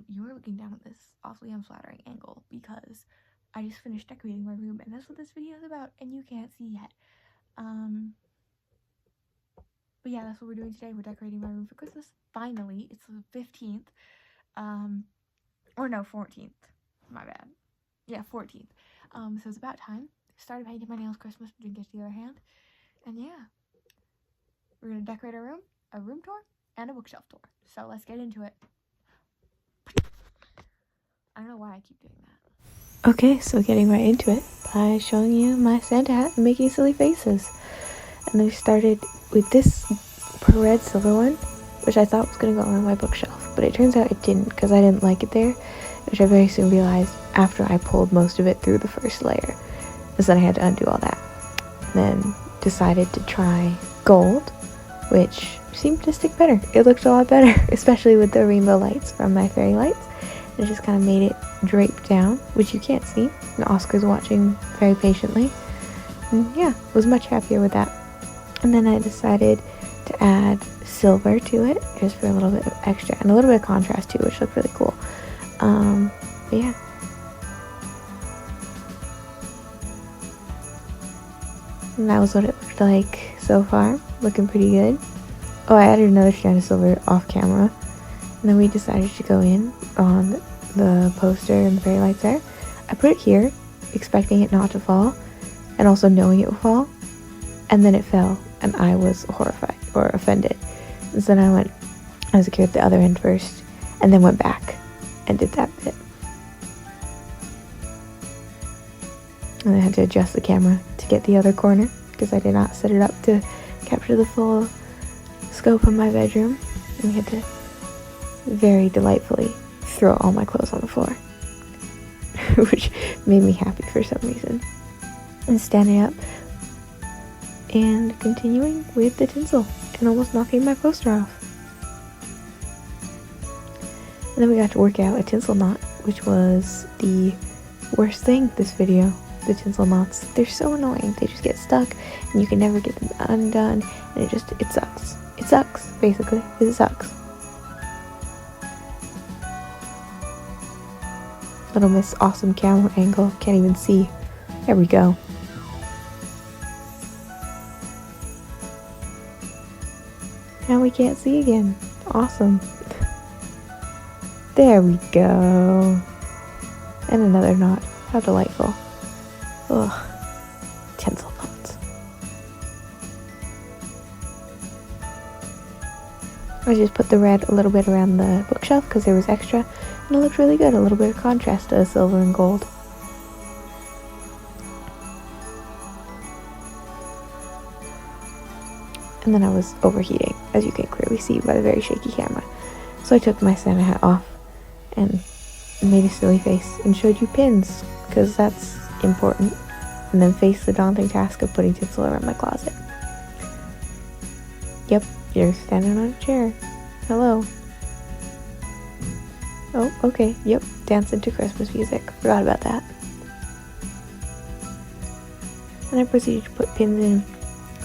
You are looking down at this awfully unflattering angle because I just finished decorating my room, and that's what this video is about, and you can't see yet. But yeah, that's what we're doing today. We're decorating my room for Christmas. Finally, it's the 15th. Or no, 14th. My bad. Yeah, 14th. So it's about time. Started painting my nails Christmas, but didn't get to the other hand. And yeah, we're gonna decorate our room, a room tour, and a bookshelf tour. So let's get into it. I don't know why I keep doing that. Okay, so getting right into it by showing you my Santa hat and making silly faces. And I started with this red silver one, which I thought was going to go on my bookshelf, but it turns out it didn't because I didn't like it there, which I very soon realized after I pulled most of it through the first layer, because then I had to undo all that. And then decided to try gold, which seemed to stick better. It looked a lot better, especially with the rainbow lights from my fairy lights. It just kind of made it drape down, which you can't see, and Oscar's watching very patiently. And yeah, was much happier with that. And then I decided to add silver to it, just for a little bit of extra, and a little bit of contrast too, which looked really cool. But yeah. And that was what it looked like so far, looking pretty good. Oh, I added another strand of silver off camera, and then we decided to go in on the poster and the fairy lights there. I put it here, expecting it not to fall, and also knowing it would fall, and then it fell, and I was horrified, or offended. And so then I went, I secured the other end first, and then went back and did that bit. And I had to adjust the camera to get the other corner, because I did not set it up to capture the full scope of my bedroom. And we had to very delightfully throw all my clothes on the floor, which made me happy for some reason. And standing up and continuing with the tinsel and almost knocking my poster off. And then we got to work out a tinsel knot, which was the worst thing this video. The tinsel knots, they're so annoying. They just get stuck and you can never get them undone, and it sucks. It sucks, basically. It sucks. Little Miss Awesome camera angle, can't even see. There we go. Now we can't see again. Awesome. There we go. And another knot. How delightful. Ugh. Tinsel knots. I just put the red a little bit around the bookshelf because there was extra, and it looked really good. A little bit of contrast to the silver and gold. And then I was overheating, as you can clearly see by the very shaky camera. So I took my Santa hat off and made a silly face and showed you pins, because that's important, and then faced the daunting task of putting tinsel around my closet. Yep, you're standing on a chair. Hello. Oh, okay, yep, dancing to Christmas music. Forgot about that. And I proceeded to put pins in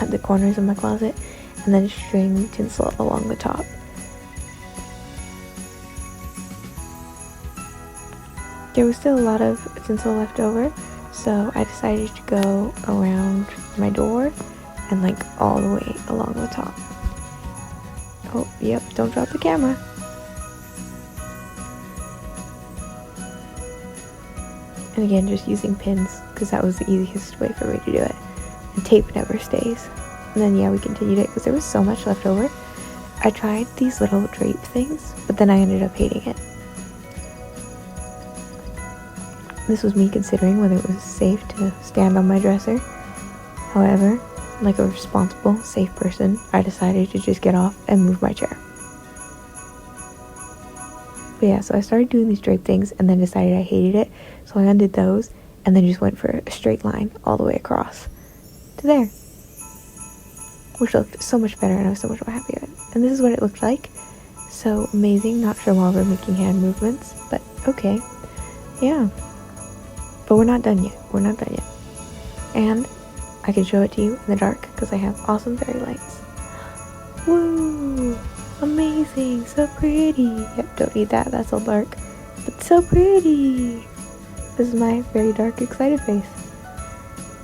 at the corners of my closet, and then string tinsel along the top. There was still a lot of tinsel left over, so I decided to go around my door and like all the way along the top. Oh, yep, don't drop the camera. And again, just using pins, because that was the easiest way for me to do it. And tape never stays. And then yeah, we continued it because there was so much left over. I tried these little drape things, but then I ended up hating it. This was me considering whether it was safe to stand on my dresser. However, like a responsible, safe person, I decided to just get off and move my chair. But yeah, so I started doing these drape things and then decided I hated it, so I undid those and then just went for a straight line all the way across to there, which looked so much better and I was so much more happy with it. And this is what it looked like. So amazing. Not sure why we're making hand movements, but okay. Yeah. But we're not done yet. We're not done yet. And I can show it to you in the dark because I have awesome fairy lights. Woo! Amazing, so pretty. Yep, don't need that, that's all dark. But so pretty. This is my very dark, excited face.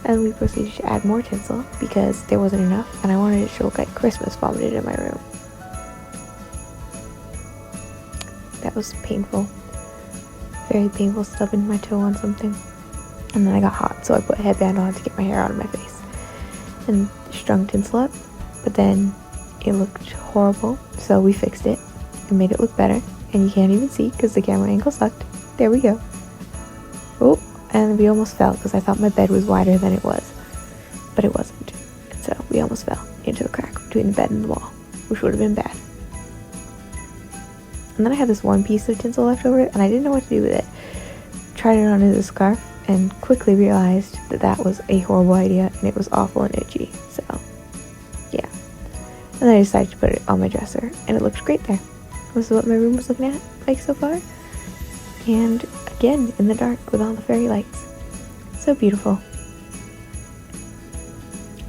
And we proceeded to add more tinsel because there wasn't enough and I wanted it to look like Christmas vomited in my room. That was painful. Very painful, stubbing my toe on something. And then I got hot, so I put a headband on to get my hair out of my face. And strung tinsel up, but then it looked horrible, so we fixed it and made it look better. And you can't even see because the camera angle sucked. There we go. Oh, and we almost fell because I thought my bed was wider than it was, but it wasn't. And so we almost fell into a crack between the bed and the wall, which would have been bad. And then I had this one piece of tinsel left over and I didn't know what to do with it. Tried it on as a scarf and quickly realized that that was a horrible idea and it was awful and itchy. So, yeah. And then I decided to put it on my dresser and it looked great there. This is what my room was looking at like so far. And again, in the dark with all the fairy lights. So beautiful.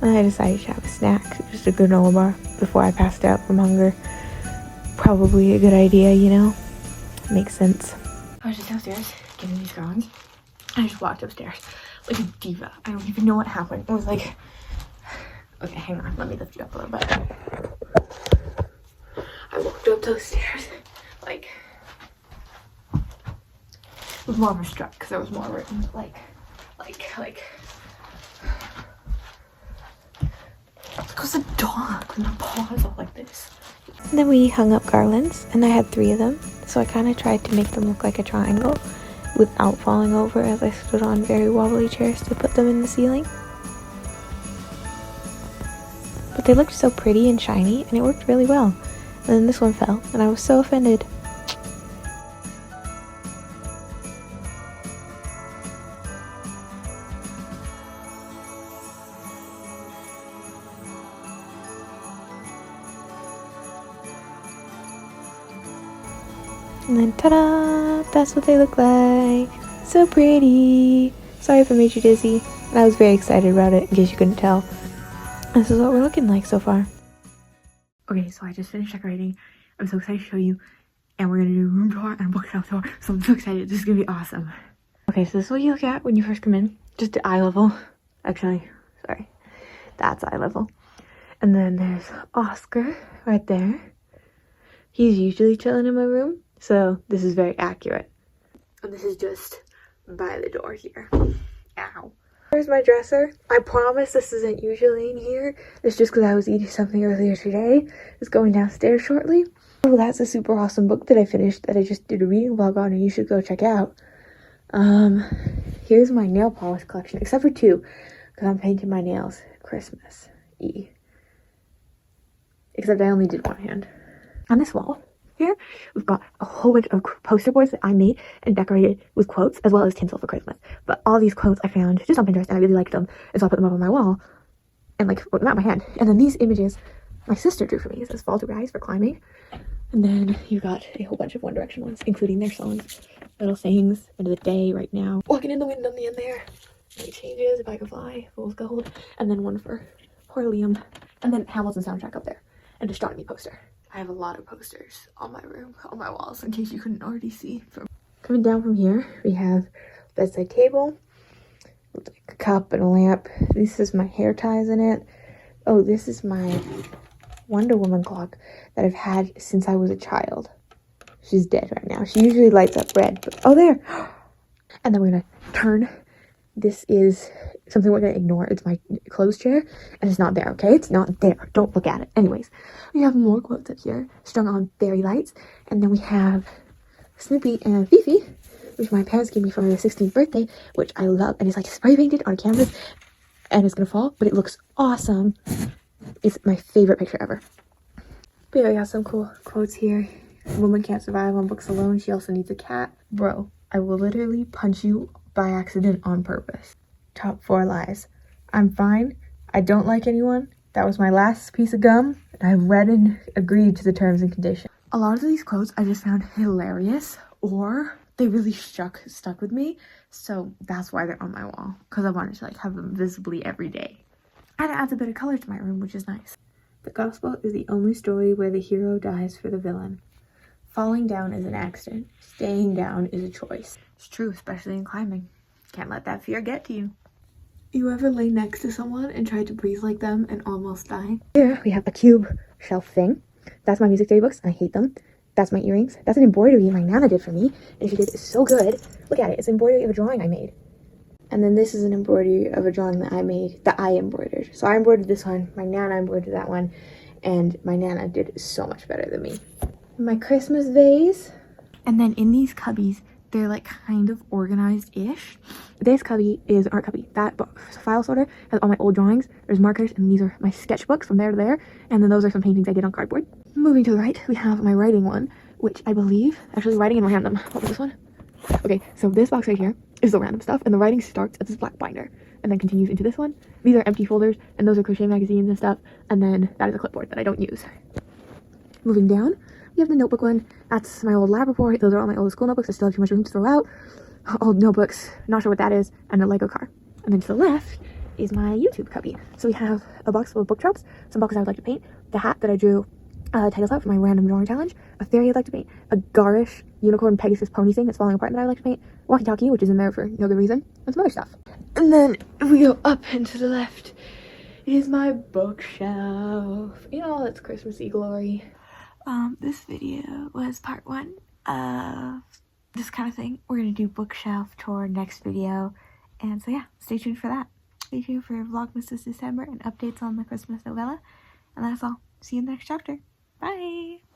And I decided to have a snack, just a granola bar, before I passed out from hunger. Probably a good idea, you know? Makes sense. I was just downstairs getting these drawings. I just walked upstairs like a diva. I don't even know what happened. It was like, okay, hang on, let me lift you up a little bit. I walked up those stairs like, it was more of a strut because there was more written, like, because the dog with my paws all like this. And then we hung up garlands, and I had 3 of them, so I kind of tried to make them look like a triangle without falling over as I stood on very wobbly chairs to put them in the ceiling. But they looked so pretty and shiny, and it worked really well. And then this one fell, and I was so offended. And then ta-da! That's what they look like. So pretty. Sorry if I made you dizzy. And I was very excited about it, in case you couldn't tell. This is what we're looking like so far. Okay, so I just finished decorating. I'm so excited to show you. And we're gonna do a room tour and a bookshelf tour. So I'm so excited. This is gonna be awesome. Okay, so this is what you look at when you first come in. Just at eye level. Actually, sorry. That's eye level. And then there's Oscar right there. He's usually chilling in my room. So this is very accurate. And this is just by the door here. Ow. Here's my dresser. I promise this isn't usually in here. It's just because I was eating something earlier today. It's going downstairs shortly. Oh, that's a super awesome book that I finished that I just did a reading vlog on and you should go check out. Here's my nail polish collection, except for 2, because I'm painting my nails Christmas-y. Except I only did one hand. On this wall here, we've got a whole bunch of poster boards that I made and decorated with quotes, as well as tinsel for Christmas. But all these quotes I found just on Pinterest, and I really liked them, and so I put them up on my wall, and like wrote them out in my hand. And then these images, my sister drew for me. It says "Fall to Rise" for climbing. And then you got a whole bunch of One Direction ones, including their songs, little sayings, "End of the Day," "Right Now," "Walking in the Wind" on the end there, "Night Changes," "If I Could Fly," "Fool's Gold," and then one for poor Liam, and then Hamilton soundtrack up there, and astronomy poster. I have a lot of posters on my room, on my walls, in case you couldn't already see. Coming down from here, we have bedside table, with like a cup and a lamp. This is my hair ties in it. Oh, this is my Wonder Woman clock that I've had since I was a child. She's dead right now. She usually lights up red, but oh, there! And then we're gonna turn. This is something we're gonna ignore. It's my clothes chair, and it's not there, okay? It's not there. Don't look at it. Anyways, we have more quotes up here, strung on fairy lights, and then we have Snoopy and Fifi, which my parents gave me for my 16th birthday, which I love, and it's like spray painted on canvas, and it's gonna fall, but it looks awesome. It's my favorite picture ever. But yeah, I got some cool quotes here. A woman can't survive on books alone. She also needs a cat. Bro, I will literally punch you by accident on purpose. Top 4 lies. I'm fine. I don't like anyone. That was my last piece of gum. And I've read and agreed to the terms and conditions. A lot of these quotes I just found hilarious, or they really stuck with me. So that's why they're on my wall, because I wanted to like have them visibly every day. And it adds a bit of color to my room, which is nice. The gospel is the only story where the hero dies for the villain. Falling down is an accident. Staying down is a choice. It's true, especially in climbing. Can't let that fear get to you. You ever lay next to someone and try to breathe like them and almost die? Here we have a cube shelf thing. That's my music theory books. I hate them. That's my earrings. That's an embroidery my Nana did for me. And she did it so good. Look at it. It's an embroidery of a drawing I made. And then this is an embroidery of a drawing that I made, that I embroidered. So I embroidered this one. My Nana embroidered that one. And my Nana did so much better than me. My Christmas vase. And then in these cubbies, they're like kind of organized-ish. This cubby is an art cubby. That file sorter has all my old drawings. There's markers, and these are my sketchbooks from there to there. And then those are some paintings I did on cardboard. Moving to the right, we have my writing one, which I believe, actually writing in random. What was this one? Okay, so this box right here is the random stuff, and the writing starts at this black binder and then continues into this one. These are empty folders, and those are crochet magazines and stuff. And then that is a clipboard that I don't use. Moving down, we have the notebook one. That's my old lab report. Those are all my old school notebooks. I still have too much room to throw out. Old notebooks, not sure what that is, and a Lego car. And then to the left is my YouTube cubby. So we have a box full of book tropes, some boxes I would like to paint, the hat that I drew titles out for my random drawing challenge, a fairy I'd like to paint, a garish unicorn Pegasus pony thing that's falling apart that I'd like to paint, walkie-talkie, which is in there for no good reason, and some other stuff. And then if we go up and to the left is my bookshelf in all its Christmassy glory. This video was part 1 of this kind of thing. We're gonna do bookshelf tour next video, and so yeah, stay tuned for that. Stay tuned for Vlogmas this December and updates on the Christmas novella, and that's all. See you in the next chapter. Bye!